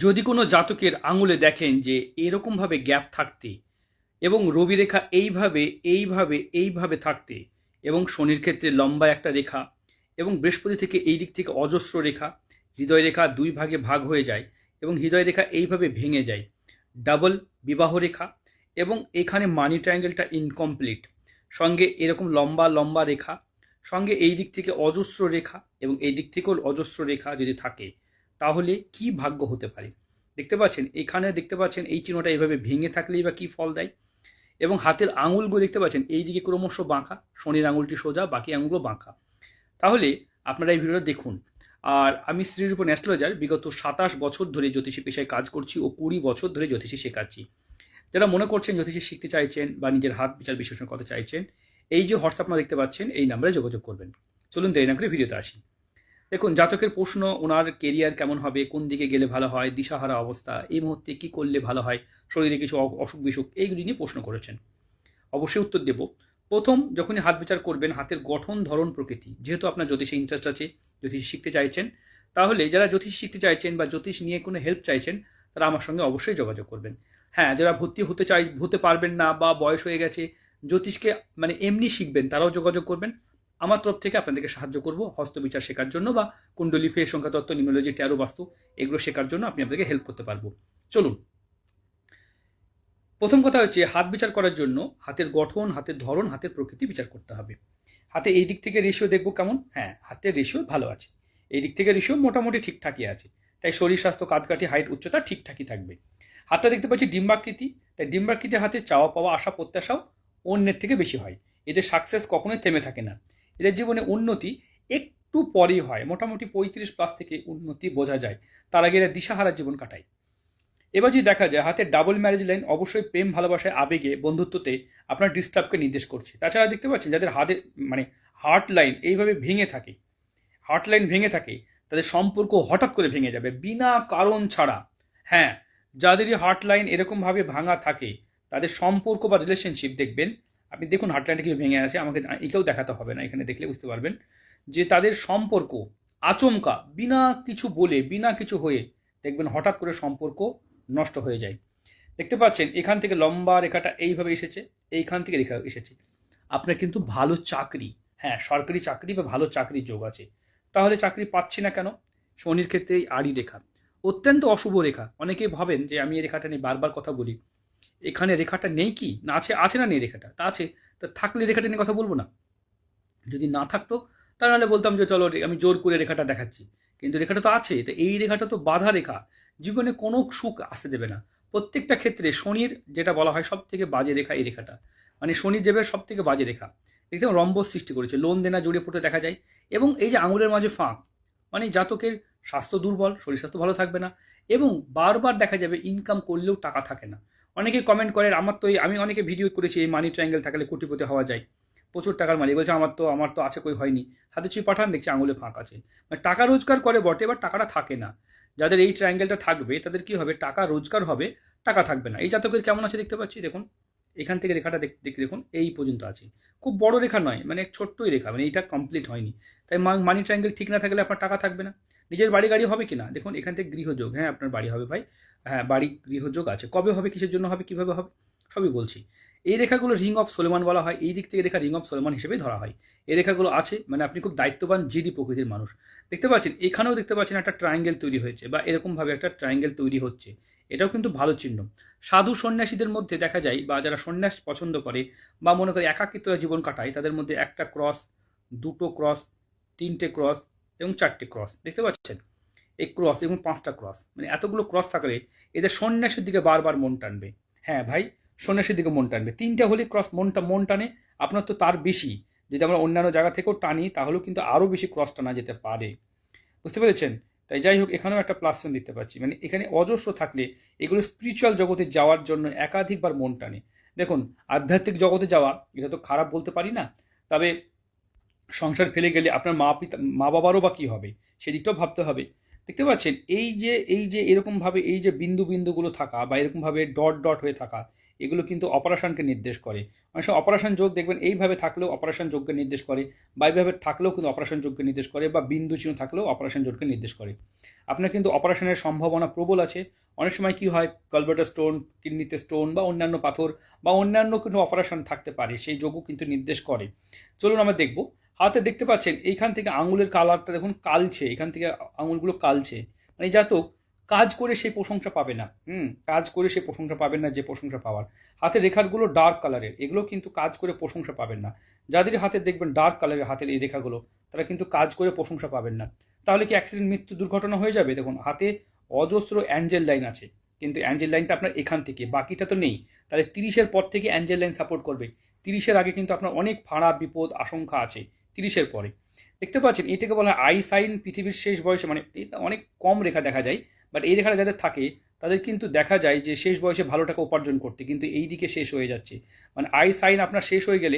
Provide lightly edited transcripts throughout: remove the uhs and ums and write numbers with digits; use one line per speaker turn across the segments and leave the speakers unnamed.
যদি কোনো জাতকের আঙুলে দেখেন যে এরকমভাবে গ্যাপ থাকতে এবং রবি রেখা এইভাবে এইভাবে এইভাবে থাকতে এবং শনির ক্ষেত্রে লম্বা একটা রেখা এবং বৃহস্পতি থেকে এই দিক থেকে অজস্র রেখা, হৃদয় রেখা দুই ভাগে ভাগ হয়ে যায় এবং হৃদয় রেখা এইভাবে ভেঙে যায়, ডাবল বিবাহ রেখা এবং এখানে মানি ট্রায়াঙ্গেলটা ইনকমপ্লিট, সঙ্গে এরকম লম্বা লম্বা রেখা, সঙ্গে এই দিক থেকে অজস্র রেখা এবং এই দিক থেকেও অজস্র রেখা যদি থাকে, তাহলে কি ভাগ্য হতে পারে। দেখতে পাচ্ছেন, এখানে দেখতে পাচ্ছেন এই চিহ্নটা এইভাবে ভেঙে থাকলেই বা কী ফল দেয়। এবং হাতের আঙুলগুলো দেখতে পাচ্ছেন এই দিকে ক্রমশ বাঁকা, শনির আঙুলটি সোজা, বাকি আঙুলগুলো বাঁকা। তাহলে আপনারা এই ভিডিওটা দেখুন। আর আমি শ্রীরূপন অ্যাস্ট্রোলজার, বিগত 27 বছর ধরে জ্যোতিষী পেশায় কাজ করছি ও 20 বছর ধরে জ্যোতিষী শেখাচ্ছি। যারা মনে করছেন জ্যোতিষী শিখতে চাইছেন বা নিজের হাত বিচার বিশ্লেষণ করতে চাইছেন, এই যে হোয়াটসঅ্যাপ আপনারা দেখতে পাচ্ছেন এই নাম্বারে যোগাযোগ করবেন। চলুন দেরি না করে ভিডিওতে আসি। দেখুন, জাতকের প্রশ্ন, ওনার কেরিয়ার কেমন হবে, কোন দিকে গেলে ভালো হয়, দিশাহারা অবস্থা, এই মুহূর্তে কি করলে ভালো হয়, শরীরে কিছু অসুখ বিসুখ, এইগুলি নিয়ে প্রশ্ন করেছেন। অবশ্যই উত্তর দেব। প্রথম, যখনই হাত বিচার করবেন, হাতের গঠন, ধরন, প্রকৃতি, যেহেতু আপনার জ্যোতিষে ইন্টারেস্ট আছে, জ্যোতিষ শিখতে চাইছেন, তাহলে যারা জ্যোতিষ শিখতে চাইছেন বা জ্যোতিষ নিয়ে কোনো হেল্প চাইছেন, তারা আমার সঙ্গে অবশ্যই যোগাযোগ করবেন। হ্যাঁ, যারা ভর্তি হতে পারবেন না বা বয়স হয়ে গেছে, জ্যোতিষকে মানে এমনি শিখবেন, তারাও যোগাযোগ করবেন। আমার তরফ থেকে আপনাদেরকে সাহায্য করব হস্তবিচার শেখার জন্য বা কুণ্ডলী, ফের সংখ্যা তত্ত্ব, নিউমেরোলজি, ট্যারো, বাস্তু এগুলো শেখার জন্য আমি আপনাদেরকে হেল্প করতে পারবো। চলুন, প্রথম কথা হচ্ছে হাত বিচার করার জন্য হাতের গঠন, হাতের ধরন, হাতের প্রকৃতি বিচার করতে হবে। হাতে এই দিক থেকে রেশিও দেখবো কেমন। হ্যাঁ, হাতের রেশিও ভালো আছে, এই দিক থেকে রেশিও মোটামুটি ঠিকঠাকই আছে, তাই শরীর স্বাস্থ্য, কাঁধকাঠি, হাইট, উচ্চতা ঠিকঠাকই থাকবে। হাতটা দেখতে পাচ্ছি ডিম্বাকৃতি, তাই ডিম্বাকৃতি হাতে চাওয়া পাওয়া, আশা প্রত্যাশাও অন্যের থেকে বেশি হয়। এদের সাকসেস কখনোই থেমে থাকে না। এদের জীবনে উন্নতি একটু পরেই হয়, মোটামুটি 35+ থেকে উন্নতি বোঝা যায়, তার আগে এরা দিশাহারা জীবন কাটায়। এবার যদি দেখা যায় হাতের ডাবল ম্যারেজ লাইন, অবশ্যই প্রেম, ভালোবাসায়, আবেগে, বন্ধুত্বতে আপনার ডিস্টার্বকে নির্দেশ করছে। তাছাড়া দেখতে পাচ্ছেন যাদের হাতের মানে হার্ট লাইন এইভাবে ভেঙে থাকে, হার্ট লাইন ভেঙে থাকে, তাদের সম্পর্ক হঠাৎ করে ভেঙে যাবে বিনা কারণ ছাড়া। হ্যাঁ, যাদেরই হার্ট লাইন এরকমভাবে ভাঙা থাকে, তাদের সম্পর্ক বা রিলেশনশিপ দেখবেন, আপনি দেখুন হার্ট লাইনটা কীভাবে ভেঙে আছে, আমাকে একেও দেখাতে হবে না, এখানে দেখলে বুঝতে পারবেন যে তাদের সম্পর্ক আচমকা বিনা কিছু বলে, বিনা কিছু হয়ে দেখবেন হঠাৎ করে সম্পর্ক নষ্ট হয়ে যায়। দেখতে পাচ্ছেন এখান থেকে লম্বা রেখাটা এইভাবে এসেছে, এইখান থেকে রেখা এসেছে। আপনার কিন্তু ভালো চাকরি, হ্যাঁ সরকারি চাকরি বা ভালো চাকরির যোগ আছে। তাহলে চাকরি পাচ্ছি না কেন? শনির ক্ষেত্রে এই আড়ি রেখা অত্যন্ত অশুভ রেখা। অনেকেই ভাবেন যে আমি এই রেখাটা নিয়ে বারবার কথা বলি, এখানে রেখাটা নেই কি না আছে, আছে না নেই রেখাটা, তা আছে। তা থাকলে রেখাটা নিয়ে কথা বলবো না? যদি না থাকতো তাহলে বলতাম যে চলো আমি জোর করে রেখাটা দেখাচ্ছি, কিন্তু রেখাটা তো আছে। তো এই রেখাটা তো বাধা রেখা, জীবনে কোনো সুখ আসতে দেবে না। প্রত্যেকটা ক্ষেত্রে শনির যেটা বলা হয় সব থেকে বাজে রেখা এই রেখাটা, মানে শনি দেবের সব থেকে বাজে রেখা। দেখতে রম্বস সৃষ্টি করেছে, লোন দেনা জড়িয়ে পড়তে দেখা যায়। এবং এই যে আঙুলের মাঝে ফাঁক, মানে জাতকের স্বাস্থ্য দুর্বল, শরীর স্বাস্থ্য ভালো থাকবে না এবং বারবার দেখা যাবে ইনকাম করলেও টাকা থাকে না। অনেকে কমেন্ট করেন, আমার তো আমি অনেকে ভিডিও করেছি এই মানি ট্রায়াঙ্গেল থাকলে কোটিপতি হওয়া যায়, প্রচুর টাকার মালিক। বলছে আমার তো আছে, কই হয়নি। হাতে ছুঁয়ে পাঠান, দেখছি আঙুলে ফাঁক আছে। মানে টাকা রোজগার করে বটে, এবার টাকাটা থাকে না। যাদের এই ট্রায়াঙ্গেলটা থাকবে তাদের কি হবে, টাকা রোজগার হবে, টাকা থাকবে না। এই জাতকের কেমন আছে দেখতে পাচ্ছি, দেখুন এখান থেকে রেখাটা দেখতে দেখুন এই পর্যন্ত আছে, খুব বড় রেখা নয়, মানে ছোট্টই রেখা, মানে এইটা কমপ্লিট হয়নি। তাই মানি ট্রায়াঙ্গেল ঠিক না থাকলে আপনার টাকা থাকবে না। নিজের বাড়ি গাড়ি হবে কিনা দেখুন, এখান থেকে গৃহযোগ, হ্যাঁ আপনার বাড়ি হবে ভাই, হ্যাঁ বাড়ি গৃহযোগ আছে। কবে হবে, কিসের জন্য হবে, কিভাবে হবে, সবই বলছি। এই রেখাগুলো রিং অফ সোলেমান বলা হয়, এই দিক থেকে রেখা রিং অফ সোলেমান হিসেবে ধরা হয়। এই রেখাগুলো আছে মানে আপনি খুব দায়িত্ববান, জিদি প্রকৃতির মানুষ। দেখতে পাচ্ছেন এখানেও দেখতে পাচ্ছেন একটা ট্রায়াঙ্গেল তৈরি হয়েছে বা এরকমভাবে একটা ট্রায়াঙ্গেল তৈরি হচ্ছে, এটাও কিন্তু ভালো চিহ্ন। সাধু সন্ন্যাসীদের মধ্যে দেখা যায় বা যারা সন্ন্যাস পছন্দ করে বা মনে করে একাকিত্ব জীবন কাটায়, তাদের মধ্যে একটা ক্রস, দুটো ক্রস, তিনটে ক্রস এবং চারটে ক্রস দেখতে পাচ্ছেন। এই ক্রস এবং 5টা ক্রস, মানে এতগুলো ক্রস থাকলে এদের সন্ন্যাসের দিকে বারবার মন টানবে। হ্যাঁ ভাই, সন্ন্যাসের দিকে মন টানবে। 3টে হলে ক্রস মন টানে, আপনার তো তার বেশি। যদি আমরা অন্যান্য জায়গা থেকেও টানি তাহলেও কিন্তু আরও বেশি ক্রস টানা যেতে পারে, বুঝতে পেরেছেন? তাই যাই হোক, এখানেও একটা প্লাস চিহ্ন দেখতে পাচ্ছি, মানে এখানে অজস্র থাকলে এগুলো স্পিরিচুয়াল জগতে যাওয়ার জন্য একাধিকবার মন টানে। দেখুন, আধ্যাত্মিক জগতে যাওয়া এটা তো খারাপ বলতে পারি না, তবে সংসার ফেলে গেলে আপনার মা বাবারও বা কী হবে, সেদিকটাও ভাবতে হবে। দেখতে পাচ্ছেন এই যে এরকমভাবে এই যে বিন্দুগুলো থাকা বা এরকমভাবে ডট ডট হয়ে থাকা, এগুলো কিন্তু অপারেশনকে নির্দেশ করে। অনেক সময় অপারেশন যোগ দেখবেন এইভাবে থাকলেও অপারেশন যোগকে নির্দেশ করে, বা এইভাবে থাকলেও কিন্তু অপারেশন যোগকে নির্দেশ করে, বা বিন্দু চিহ্ন থাকলেও অপারেশন যোগকে নির্দেশ করে। আপনার কিন্তু অপারেশনের সম্ভাবনা প্রবল আছে। অনেক সময় কি হয়, গলব্লাডার স্টোন, কিডনিতে স্টোন বা অন্যান্য পাথর বা অন্যান্য কোনো অপারেশন থাকতে পারে, সেই যোগও কিন্তু নির্দেশ করে। চলুন আমরা দেখব। হাতে দেখতে পাচ্ছেন এইখান থেকে আঙুলের কালারটা দেখুন কালছে, এখান থেকে আঙুলগুলো কালছে, মানে জাতক কাজ করে সেই প্রশংসা পাবে না। কাজ করে সেই প্রশংসা পাবেন না যে প্রশংসা পাওয়ার। হাতের রেখাগুলো ডার্ক কালারের, এগুলো কিন্তু কাজ করে প্রশংসা পাবেন না। যাদের হাতে দেখবেন ডার্ক কালারের হাতের এই রেখাগুলো, তারা কিন্তু কাজ করে প্রশংসা পাবেন না। তাহলে কি অ্যাক্সিডেন্ট, মৃত্যু, দুর্ঘটনা হয়ে যাবে? দেখুন হাতে অজস্র অ্যাঞ্জেল লাইন আছে, কিন্তু অ্যাঞ্জেল লাইনটা আপনার এখান থেকে, বাকিটা তো নেই। তাহলে 30-এর পর থেকে অ্যাঞ্জেল লাইন সাপোর্ট করবে। 30-এর আগে কিন্তু আপনার অনেক ফাঁড়া, বিপদ, আশঙ্কা আছে। 30-এর পরে দেখতে পাচ্ছেন এটাকে বলা হয় আই সাইন। পৃথিবীর শেষ বয়সে, মানে এটা অনেক কম রেখা দেখা যায়, বাট এই রেখাটা যাদের থাকে তাদের কিন্তু দেখা যায় যে শেষ বয়সে ভালো টাকা উপার্জন করতে, কিন্তু এই দিকে শেষ হয়ে যাচ্ছে। মানে আই সাইন আপনার শেষ হয়ে গেলে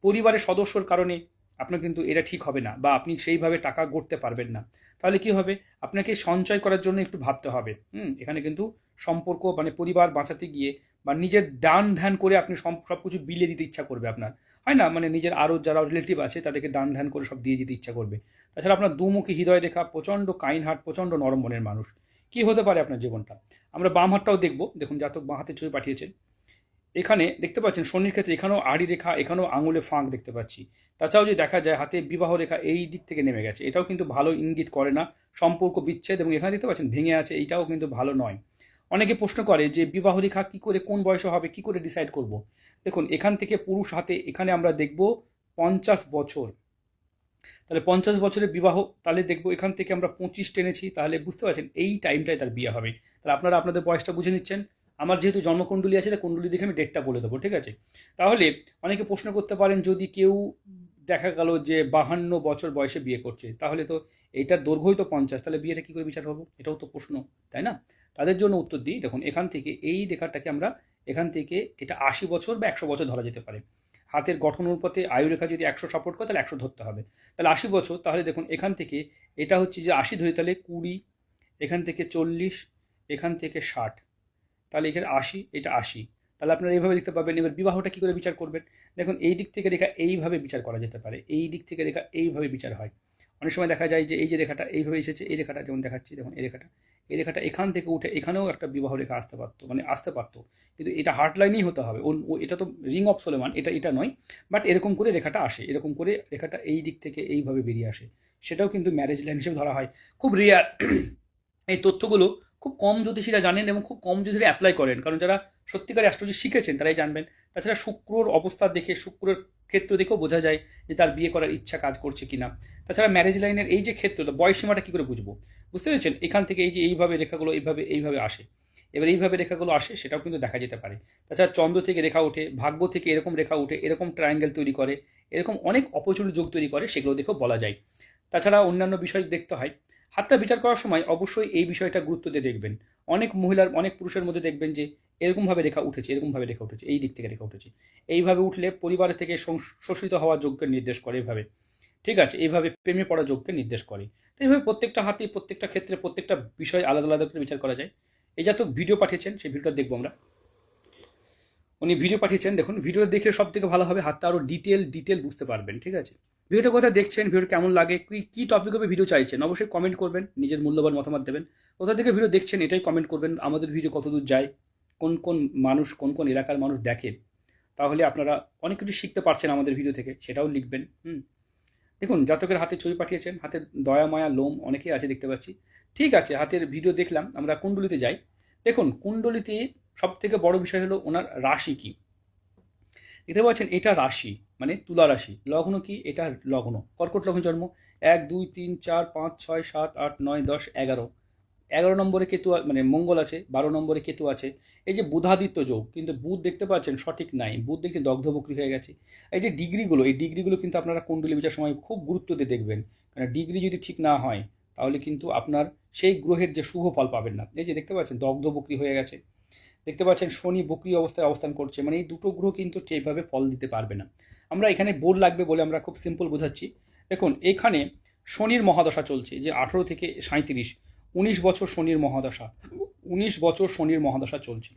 পরিবারের সদস্যর কারণে আপনার কিন্তু এটা ঠিক হবে না, বা আপনি সেইভাবে টাকা গড়তে পারবেন না। তাহলে কি হবে, আপনাকে সঞ্চয় করার জন্য একটু ভাবতে হবে। এখানে কিন্তু সম্পর্ক, মানে পরিবার বাঁচাতে গিয়ে বা নিজের দান ধ্যান করে আপনি সব কিছু বিলিয়ে দিতে ইচ্ছা করবে আপনার, হয় না? মানে নিজের আরও যারা রিলেটিভ আছে তাদেরকে দান ধ্যান করে সব দিয়ে দিতে ইচ্ছা করবে। তাছাড়া আপনার দুমুখী হৃদয় রেখা, প্রচণ্ড কাইন হার্ট, প্রচণ্ড নরম মনের মানুষ। কি হতে পারে আপনার জীবনটা? আমরা বাম হাতটাও দেখব। দেখুন জাতক বাঁ হাতে ছবি পাঠিয়েছেন। এখানে দেখতে পাচ্ছেন শনির ক্ষেত্রে এখানেও আড়ি রেখা, এখানেও আঙুলে ফাঁক দেখতে পাচ্ছি। তাছাড়াও যদি দেখা যায় হাতে বিবাহ রেখা এই দিক থেকে নেমে গেছে, এটাও কিন্তু ভালো ইঙ্গিত করে না, সম্পর্ক বিচ্ছেদ। এবং এখানে দেখতে পাচ্ছেন ভেঙে আছে, এইটাও কিন্তু ভালো নয়। অনেকে প্রশ্ন করে যে বিবাহ রেখা কী করে, কোন বয়সে হবে, কী করে ডিসাইড করব? দেখুন এখান থেকে পুরুষ হাতে এখানে আমরা দেখব 50 বছর, তাহলে 50 বছরের বিবাহ। তাহলে দেখবো এখান থেকে আমরা 25 টেনেছি, তাহলে বুঝতে পারছেন এই টাইমটাই তার বিয়ে হবে। তাহলে আপনারা আপনাদের বয়সটা বুঝে নিচ্ছেন। আমার যেহেতু জন্মকুণ্ডলী আছে, কুণ্ডলী দেখে আমি ডেটটা বলে দেবো, ঠিক আছে? তাহলে অনেকে প্রশ্ন করতে পারেন, যদি কেউ দেখা গেল যে 52 বছর বয়সে বিয়ে করছে, তাহলে তো এইটার দৈর্ঘ্যই তো 50, তাহলে বিয়েটা কী করে বিচার হবো? এটাও তো প্রশ্ন, তাই না? তাদের জন্য উত্তর দিই। দেখুন এখান থেকে এই রেখাটাকে আমরা, এখান থেকে এটা 80 বছর বা 100 বছর ধরা যেতে পারে। হাতের গঠন অনুপাতে আয়ুরেখা যদি 100 সাপোর্ট করে তাহলে 100 ধরতে হবে। তাহলে 80 বছর, তাহলে দেখুন এখান থেকে এটা হচ্ছে যে 80 ধরি, তাহলে 20, এখান থেকে 40, এখান থেকে 60, তাহলে এখানে 80, এটা 80। তাহলে আপনারা এইভাবে লিখতে পারবেন। এবার বিবাহটা কী করে বিচার করবেন? দেখুন এই দিক থেকে রেখা এইভাবে বিচার করা যেতে পারে, এই দিক থেকে রেখা এইভাবে বিচার হয়। অনেক সময় দেখা যায় যে এই যে রেখাটা এইভাবে এসেছে, এই রেখাটা যেমন দেখাচ্ছি, দেখুন এই রেখাটা এখান থেকে উঠে এখানেও একটা বিবাহ রেখা আসতে পারতো, মানে আসতে পারতো, কিন্তু এটা হার্ট লাইনেই হতে হবে। এটা তো রিং অফ সোলেমান, এটা নয়। বাট এরকম করে রেখাটা আসে, এরকম করে রেখাটা এই দিক থেকে এইভাবে বেরিয়ে আসে, সেটাও কিন্তু ম্যারেজ লাইন হিসেবে ধরা হয়। খুব রেয়ার। এই তথ্যগুলো খুব কম জ্যোতিষীরা জানেন এবং খুব কম জ্যোতিষীরা অ্যাপ্লাই করেন, কারণ যারা সত্যিকার অ্যাস্ট্রোলজি শিখেছেন তারাই জানবেন। তাছাড়া শুক্রর অবস্থা দেখে, শুক্রের ক্ষেত্র দেখেও বোঝা যায় যে তার বিয়ে করার ইচ্ছা কাজ করছে কিনা। তাছাড়া ম্যারেজ লাইনের এই যে ক্ষেত্রটা, বয়স সীমাটা কী করে বুঝবো? বুঝতে পেরেছেন? এখান থেকে এই যে এইভাবে রেখাগুলো এইভাবে আসে, এবার এইভাবে রেখাগুলো আসে, সেটাও কিন্তু দেখা যেতে পারে। তাছাড়া চন্দ্র থেকে রেখা ওঠে, ভাগ্য থেকে এরকম রেখা উঠে, এরকম ট্রায়াঙ্গেল তৈরি করে, এরকম অনেক অপচুর যোগ তৈরি করে, সেগুলো দেখেও বলা যায়। তাছাড়া অন্যান্য বিষয় দেখতে হয়। হাতটা বিচার করার সময় অবশ্যই এই বিষয়টা গুরুত্ব দিয়ে দেখবেন। অনেক মহিলার, অনেক পুরুষের মধ্যে দেখবেন যে এরকমভাবে রেখা উঠেছে, এরকমভাবে রেখা উঠেছে, এই দিক থেকে রেখা উঠেছে। এইভাবে উঠলে পরিবারের থেকে শোষিত হওয়ার যোগ্যকে নির্দেশ করে এভাবে, ঠিক আছে? এইভাবে প্রেমে পড়ার যোগ্যকে নির্দেশ করে। তো এইভাবে প্রত্যেকটা হাতে, প্রত্যেকটা ক্ষেত্রে, প্রত্যেকটা বিষয় আলাদা আলাদা করে বিচার করা যায়। এই জাতক ভিডিও পাঠিয়েছেন, সেই ভিডিওটা দেখবো আমরা। উনি ভিডিও পাঠিয়েছেন, দেখুন ভিডিওটা দেখলে সব থেকে ভালো হবে, হাতটা আরও ডিটেল বুঝতে পারবেন, ঠিক আছে? ভিডিওটা কোথায় দেখছেন, ভিডিও কেমন লাগে, কী টপিক হবে ভিডিও চাইছেন, অবশ্যই কমেন্ট করবেন, নিজের মূল্যবান মতামত দেবেন। কোথা থেকে ভিডিও দেখছেন এটাই কমেন্ট করবেন। আমাদের ভিডিও কতদূর যায়, কোন মানুষ, কোন এলাকার মানুষ দেখে, তাহলে আপনারা অনেক কিছু শিখতে পারছেন আমাদের ভিডিও থেকে, সেটাও লিখবেন। দেখুন জাতকের হাতে ছবি পাঠিয়েছেন, হাতে দয়া মায়া লোম অনেকেই আছে দেখতে পাচ্ছি। ঠিক আছে, হাতের ভিডিও দেখলাম, আমরা কুণ্ডলিতে যাই। দেখুন কুণ্ডলিতে সব থেকে বড় বিষয় হলো ওনার রাশি কি। দেখতে পাচ্ছেন এটা রাশি, মানে তুলা রাশি। লগ্ন কি? এটা লগ্ন কর্কট লগ্ন জন্ম। 1 2 3 4 5 6 7 8 9 10 11, 11 নম্বরে কেতু, মানে মঙ্গল আছে, 12 নম্বরে কেতু আছে। এই যে বুধাদিত্য যোগ, কিন্তু বুধ দেখতে পাচ্ছেন সঠিক নাই, বুধ দেখে দগ্ধবক্রী হয়ে গেছে। এই যে ডিগ্রিগুলো, এই ডিগ্রিগুলো কিন্তু আপনারা কুণ্ডলী বিচার সময় খুব গুরুত্ব দিয়ে দেখবেন, কারণ ডিগ্রি যদি ঠিক না হয় তাহলে কিন্তু আপনার সেই গ্রহের যে শুভ ফল পাবেন না। এই যে দেখতে পাচ্ছেন দগ্ধবক্রী হয়ে গেছে, দেখতে পাচ্ছেন শনি বক্রী অবস্থায় অবস্থান করছে, মানে এই দুটো গ্রহ কিন্তু ঠিকভাবে ফল দিতে পারবে না। আমরা এখানে বোর্ড লাগবে বলে আমরা খুব সিম্পল বোঝাচ্ছি। দেখুন এখানে শনির মহাদশা চলছে, যে 18 থেকে 37, 19 বছর শনির মহাদশা, 19 বছর শনির মহাদশা চলছে।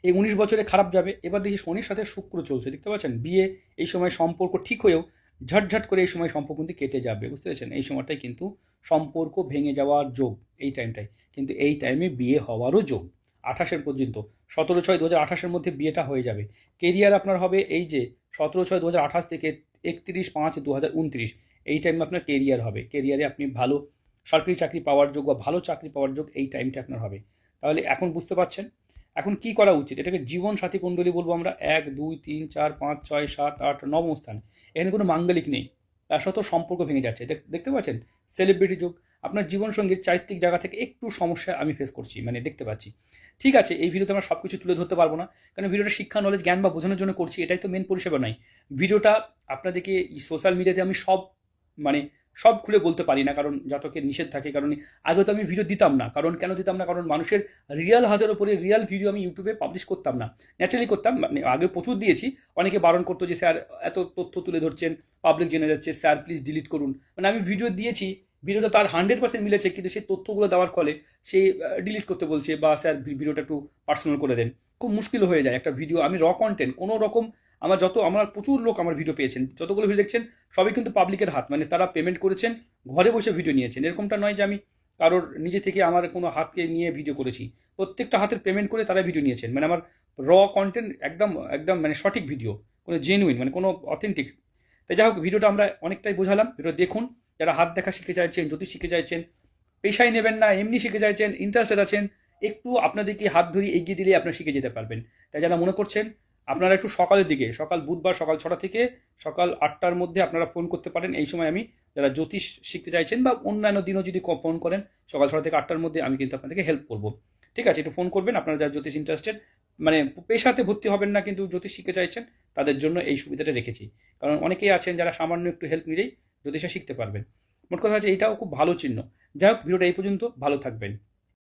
এই 19 বছরে খারাপ যাবে। এবার দেখি শনির সাথে শুক্র চলছে, দেখতে পাচ্ছেন? বিয়ে এই সময় সম্পর্ক ঠিক হয়েও ঝটঝট করে এই সময় সম্পর্ক কিন্তু কেটে যাবে, বুঝতে পেরেছেন? এই সময়টাই কিন্তু সম্পর্ক ভেঙে যাওয়ার যোগ, এই টাইমটাই কিন্তু এই টাইমে বিয়ে হওয়ারও যোগ 28-এর পর্যন্ত। 17/6/2028-এর মধ্যে বিয়েটা হয়ে যাবে। কেরিয়ার আপনার হবে এই যে 17/6/2028 থেকে 31/5/2029, এই টাইমে আপনার কেরিয়ার হবে। কেরিয়ারে আপনি ভালো সরকারি চাকরি পাওয়ার যোগ বা ভালো চাকরি পাওয়ার যোগ এই টাইমটা আপনার হবে। তাহলে এখন বুঝতে পারছেন এখন কি করা উচিত? এটাকে জীবন সাথী কুণ্ডলী বলবো আমরা। 1 2 3 4 5 6 7 8 9ম স্থানে এখানে কোনো মাঙ্গলিক নেই, তার সাথেও সম্পর্ক ভেঙে যাচ্ছে। দেখতে পাচ্ছেন? সেলিব্রিটি যোগ। আপনার জীবনসঙ্গীর চারিত্রিক জায়গা থেকে একটু সমস্যা আমি ফেস করছি, মানে দেখতে পাচ্ছি। ঠিক আছে, এই ভিডিওতে আমরা সব কিছু তুলে ধরতে পারবো না, কারণ ভিডিওটা শিক্ষা, নলেজ, জ্ঞান বা বোঝানোর জন্য করছি, এটাই তো মেন পরিষেবা নয়। ভিডিওটা আপনাদেরকে সোশ্যাল মিডিয়াতে আমি সব মানে সব খুলে বলতে পারি না, কারণ জাতকের নিষেধ থাকে। কারণ আগে তো আমি ভিডিও দিতাম না। কারণ কেন দিতাম না? কারণ মানুষের রিয়াল হাতের ওপরে রিয়াল ভিডিও আমি ইউটিউবে পাবলিশ করতাম না। ন্যাচারালি করতাম, মানে আগে প্রচুর দিয়েছি। অনেকে বারণ করতো যে স্যার এত তথ্য তুলে ধরছেন, পাবলিক জেনে যাচ্ছে, স্যার প্লিজ ডিলিট করুন। মানে আমি ভিডিও দিয়েছি, ভিডিওটা তার 100% মিলেছে, কিন্তু সেই তথ্যগুলো দেওয়ার ফলে সে ডিলিট করতে বলছে, বা স্যার ভিডিওটা একটু পার্সোনাল করে দেন। খুব মুশকিল হয়ে যায় একটা ভিডিও। আমি কন্টেন্ট কোনো রকম আমার প্রচুর লোক আমার ভিডিও পেয়েছেন, যতগুলো ভিডিও দেখছেন সবই কিন্তু পাবলিকের হাত, মানে তারা পেমেন্ট করেছেন, ঘরে বসে ভিডিও নিয়েছেন। এরকমটা নয় যে আমি কারোর নিজে থেকে আমার কোনো হাতকে নিয়ে ভিডিও করেছি। প্রত্যেকটা হাতের পেমেন্ট করে তারা ভিডিও নিয়েছেন, মানে আমার কন্টেন্ট একদম একদম মানে সঠিক ভিডিও, কোনো জেনুইন, মানে কোনো অথেন্টিক। তাই যাই হোক, ভিডিওটা আমরা অনেকটাই বোঝালাম। ভিডিও দেখুন। যারা হাত দেখা শিখে চাইছেন, জ্যোতিষ শিখে চাইছেন, পেশায় নেবেন না, এমনি শিখে চাইছেন, ইন্টারেস্টেড আছেন, একটু আপনাদেরকে হাত ধরিয়ে এগিয়ে দিলে আপনারা শিখে যেতে পারবেন। তাই যারা মনে করছেন, আপনারা একটু সকালের দিকে, বুধবার সকাল 6টা থেকে সকাল 8টার মধ্যে আপনারা ফোন করতে পারেন। এই সময় আমি, যারা জ্যোতিষ শিখতে চাইছেন বা অন্যান্য দিনও যদি ফোন করেন, সকাল 6টা থেকে 8টার মধ্যে আমি কিন্তু আপনাদেরকে হেল্প করবো। ঠিক আছে, একটু ফোন করবেন আপনারা যারা জ্যোতিষ ইন্টারেস্টেড, মানে পেশাতে ভর্তি হবেন না কিন্তু জ্যোতিষ শিখতে চাইছেন, তাদের জন্য এই সুবিধাটা রেখেছি। কারণ অনেকেই আছেন যারা সামান্য একটু হেল্প নিলেই জ্যোতিষা শিখতে পারবেন। মোট কথা হচ্ছে এইটাও খুব ভালো চিহ্ন। যাই হোক, ভিডিওটা এই পর্যন্ত। ভালো থাকবেন।